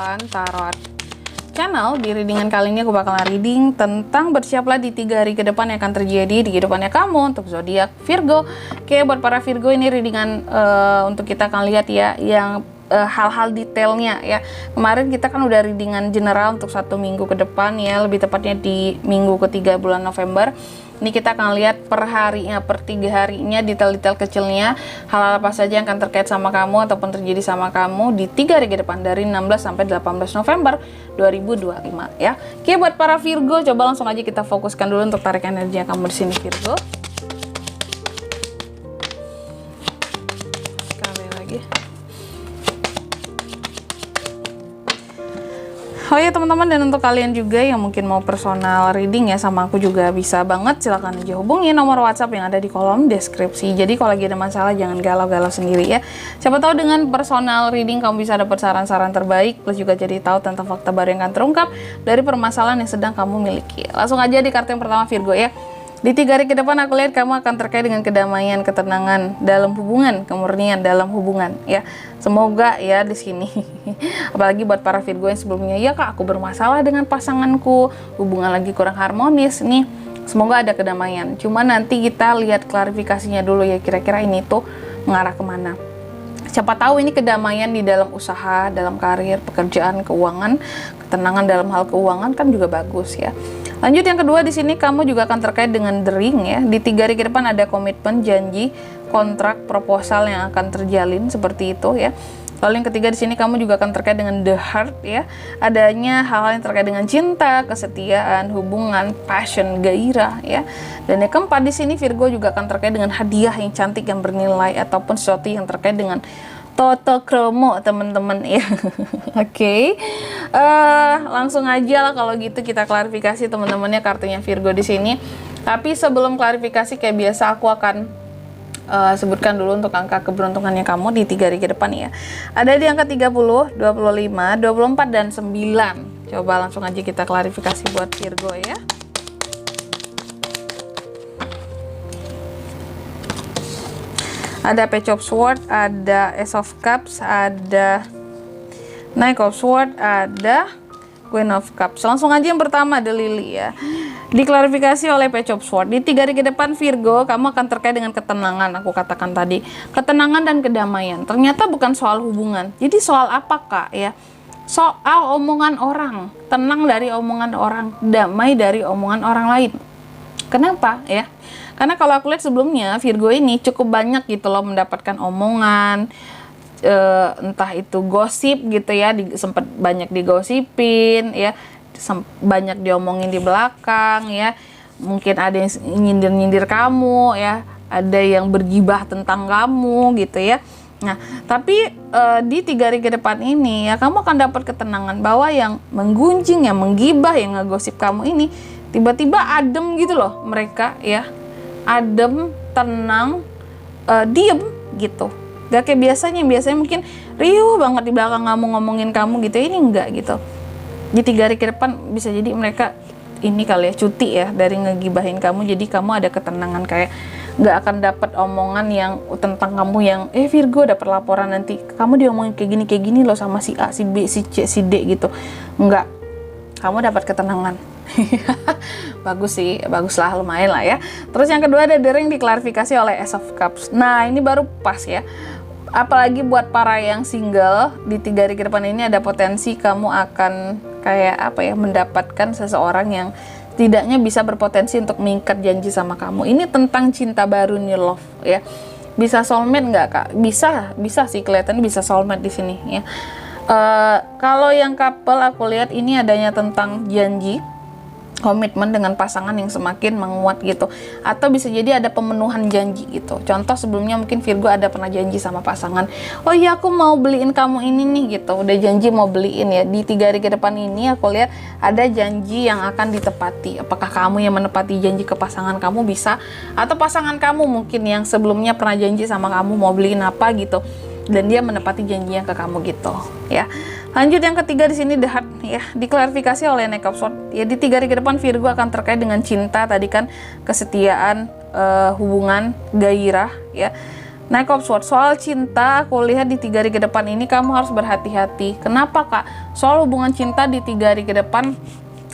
bulan Tarot Channel. Di readingan kali ini aku bakalan reading tentang bersiaplah di 3 hari ke depan yang akan terjadi di kehidupannya kamu untuk zodiak Virgo. Oke, buat para Virgo ini readingan untuk kita akan lihat ya yang hal-hal detailnya ya. Kemarin kita kan udah readingan general untuk 1 minggu ke depan ya, lebih tepatnya di minggu ketiga bulan November. Ini kita akan lihat per harinya, per 3 harinya, detail-detail kecilnya, hal-hal apa saja yang akan terkait sama kamu ataupun terjadi sama kamu di 3 hari ke depan dari 16 sampai 18 November 2025 ya. Oke, buat para Virgo, coba langsung aja kita fokuskan dulu untuk tarik energi yang kamu di sini Virgo. Sekali lagi. Oh ya teman-teman, dan untuk kalian juga yang mungkin mau personal reading ya sama aku juga bisa banget, silahkan aja hubungi nomor WhatsApp yang ada di kolom deskripsi. Jadi kalau lagi ada masalah jangan galau-galau sendiri ya. Siapa tahu dengan personal reading kamu bisa dapat saran-saran terbaik, plus juga jadi tahu tentang fakta baru yang akan terungkap dari permasalahan yang sedang kamu miliki. Langsung aja di kartu yang pertama Virgo ya. Di 3 hari ke depan aku lihat kamu akan terkait dengan kedamaian, ketenangan dalam hubungan, kemurnian dalam hubungan ya. Semoga ya di sini. Apalagi buat para Virgo yang sebelumnya, ya kak aku bermasalah dengan pasanganku, hubungan lagi kurang harmonis nih. Semoga ada kedamaian. Cuma nanti kita lihat klarifikasinya dulu ya, kira-kira ini tuh mengarah kemana. Siapa tahu ini kedamaian di dalam usaha, dalam karir, pekerjaan, keuangan, ketenangan dalam hal keuangan kan juga bagus ya. Lanjut yang kedua, di sini kamu juga akan terkait dengan the ring ya. Di 3 hari ke depan ada komitmen, janji, kontrak, proposal yang akan terjalin seperti itu ya. Lalu yang ketiga di sini kamu juga akan terkait dengan the heart ya. Adanya hal-hal yang terkait dengan cinta, kesetiaan, hubungan, passion, gairah ya. Dan yang keempat di sini Virgo juga akan terkait dengan hadiah yang cantik yang bernilai ataupun sesuatu yang terkait dengan Toto Kromo teman-teman ya. Oke. Langsung aja lah kalau gitu kita klarifikasi teman-temannya kartunya Virgo di sini. Tapi sebelum klarifikasi kayak biasa aku akan sebutkan dulu untuk angka keberuntungannya kamu di 3 hari ke depan ya. Ada di angka 30, 25, 24 dan 9. Coba langsung aja kita klarifikasi buat Virgo ya. Ada Page of Swords, ada Ace of Cups, ada Knight of Swords, ada Queen of Cups. Langsung aja yang pertama ada Lily ya. Diklarifikasi oleh Page of Swords. Di 3 hari ke depan Virgo, kamu akan terkait dengan ketenangan. Aku katakan tadi, ketenangan dan kedamaian. Ternyata bukan soal hubungan. Jadi soal apa kak ya? Soal omongan orang. Tenang dari omongan orang, damai dari omongan orang lain. Kenapa ya? Karena kalau aku lihat sebelumnya Virgo ini cukup banyak gitu loh mendapatkan omongan, entah itu gosip gitu ya, sempat banyak digosipin ya, banyak diomongin di belakang ya, mungkin ada yang nyindir-nyindir kamu ya, ada yang bergibah tentang kamu gitu ya. Nah tapi di 3 hari ke depan ini ya kamu akan dapat ketenangan bahwa yang menggunjing, yang menggibah, yang ngegosip kamu ini tiba-tiba adem gitu loh mereka ya. Adem, tenang, diem gitu. Gak kayak biasanya mungkin riuh banget di belakang kamu ngomongin kamu gitu. Ini enggak gitu. Di 3 hari ke depan bisa jadi mereka ini kali ya cuti ya dari ngegibahin kamu. Jadi kamu ada ketenangan, kayak gak akan dapat omongan yang tentang kamu yang Virgo dapat laporan nanti kamu diomongin kayak gini loh sama si A, si B, si C, si D gitu. Enggak. Kamu dapat ketenangan. Bagus sih, baguslah, lumayan lah ya. Terus yang kedua ada The Ring, diklarifikasi oleh Ace of Cups. Nah ini baru pas ya. Apalagi buat para yang single, di 3 hari ke depan ini ada potensi kamu akan kayak apa ya, mendapatkan seseorang yang tidaknya bisa berpotensi untuk mengikat janji sama kamu. Ini tentang cinta baru, new love ya. Bisa soulmate nggak kak? Bisa sih, kelihatannya bisa soulmate di sini ya. Kalau yang couple aku lihat ini adanya tentang janji, komitmen dengan pasangan yang semakin menguat gitu, atau bisa jadi ada pemenuhan janji gitu. Contoh sebelumnya mungkin Virgo ada pernah janji sama pasangan, oh iya aku mau beliin kamu ini nih gitu, udah janji mau beliin ya. Di 3 hari ke depan ini aku lihat ada janji yang akan ditepati. Apakah kamu yang menepati janji ke pasangan kamu bisa, atau pasangan kamu mungkin yang sebelumnya pernah janji sama kamu mau beliin apa gitu, dan dia menepati janjinya ke kamu gitu ya. Lanjut yang ketiga di sini The Heart ya, diklarifikasi oleh Knight of Swords ya. Di 3 hari ke depan Virgo akan terkait dengan cinta, tadi kan kesetiaan, hubungan, gairah ya. Knight of Swords, soal cinta aku lihat di 3 hari ke depan ini kamu harus berhati-hati. Kenapa Kak? Soal hubungan cinta di 3 hari ke depan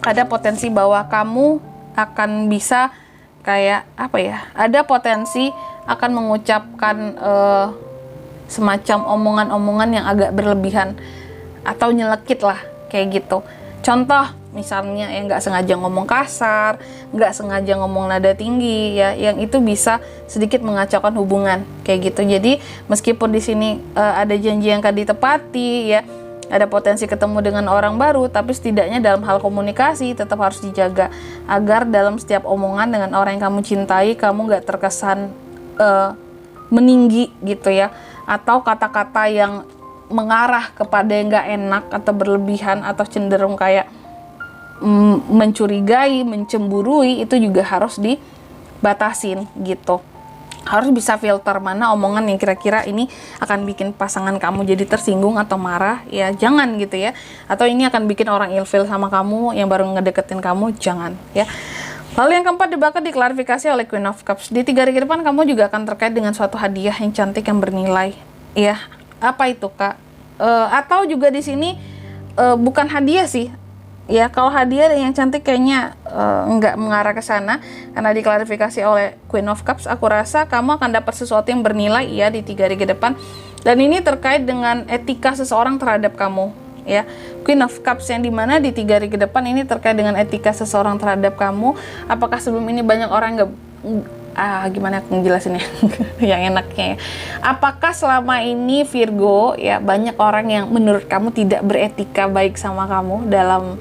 ada potensi bahwa kamu akan bisa kayak apa ya, ada potensi akan mengucapkan semacam omongan-omongan yang agak berlebihan atau nyelekit lah kayak gitu. Contoh misalnya yang nggak sengaja ngomong kasar, nggak sengaja ngomong nada tinggi ya, yang itu bisa sedikit mengacaukan hubungan kayak gitu. Jadi meskipun di sini ada janji yang akan ditepati ya, ada potensi ketemu dengan orang baru, tapi setidaknya dalam hal komunikasi tetap harus dijaga agar dalam setiap omongan dengan orang yang kamu cintai kamu nggak terkesan meninggi gitu ya, atau kata-kata yang mengarah kepada yang nggak enak atau berlebihan atau cenderung kayak mencurigai, mencemburui, itu juga harus dibatasin gitu. Harus bisa filter mana omongan yang kira-kira ini akan bikin pasangan kamu jadi tersinggung atau marah, ya jangan gitu ya. Atau ini akan bikin orang ilfil sama kamu yang baru ngedeketin kamu, jangan ya. Lalu yang keempat di bakat diklarifikasi oleh Queen of Cups. Di 3 hari ke depan kamu juga akan terkait dengan suatu hadiah yang cantik yang bernilai. Ya, apa itu Kak? Atau juga di sini bukan hadiah sih. Ya, kalau hadiah yang cantik kayaknya nggak mengarah ke sana, karena diklarifikasi oleh Queen of Cups. Aku rasa kamu akan dapat sesuatu yang bernilai ya di 3 hari ke depan, dan ini terkait dengan etika seseorang terhadap kamu ya. Queen of Cups yang dimana di 3 hari ke depan ini terkait dengan etika seseorang terhadap kamu. Apakah sebelum ini banyak orang nggak gimana aku ngejelasinnya yang enaknya ya. Apakah selama ini Virgo ya banyak orang yang menurut kamu tidak beretika baik sama kamu dalam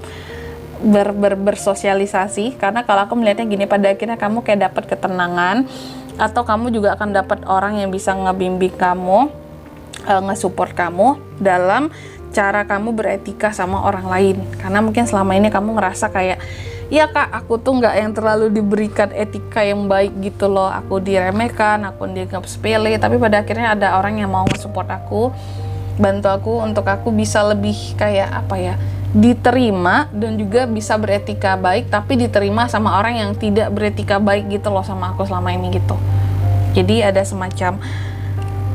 bersosialisasi? Karena kalau aku melihatnya gini, pada akhirnya kamu kayak dapat ketenangan, atau kamu juga akan dapat orang yang bisa ngebimbing kamu, nge-support kamu dalam cara kamu beretika sama orang lain. Karena mungkin selama ini kamu ngerasa kayak, ya Kak, aku tuh nggak yang terlalu diberikan etika yang baik gitu loh. Aku diremehkan, aku dianggap sepele. Tapi pada akhirnya ada orang yang mau nge-support aku, bantu aku untuk aku bisa lebih kayak apa ya, diterima dan juga bisa beretika baik, tapi diterima sama orang yang tidak beretika baik gitu loh sama aku selama ini gitu. Jadi ada semacam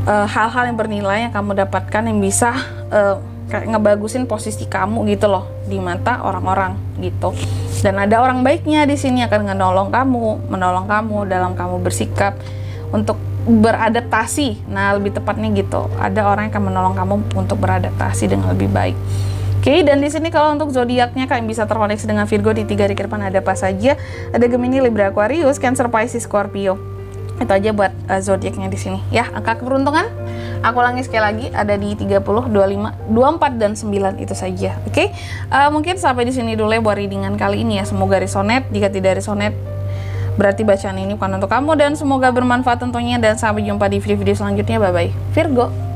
hal-hal yang bernilai yang kamu dapatkan yang bisa kayak ngebagusin posisi kamu gitu loh di mata orang-orang gitu. Dan ada orang baiknya di sini akan menolong kamu dalam kamu bersikap untuk beradaptasi. Nah, lebih tepatnya gitu. Ada orang yang akan menolong kamu untuk beradaptasi dengan lebih baik. Oke, dan di sini kalau untuk zodiaknya kalian bisa terkoneksi dengan Virgo di 3 hari ke depan ada apa saja? Ada Gemini, Libra, Aquarius, Cancer, Pisces, Scorpio. Itu aja buat zodiaknya di sini ya. Angka keberuntungan aku ulangi sekali lagi, ada di 30, 25, 24 dan 9 itu saja. Oke. Mungkin sampai di sini dulu ya buat readingan kali ini ya. Semoga resonate. Jika tidak resonate berarti bacaan ini bukan untuk kamu, dan semoga bermanfaat tentunya, dan sampai jumpa di video-video selanjutnya. Bye bye Virgo.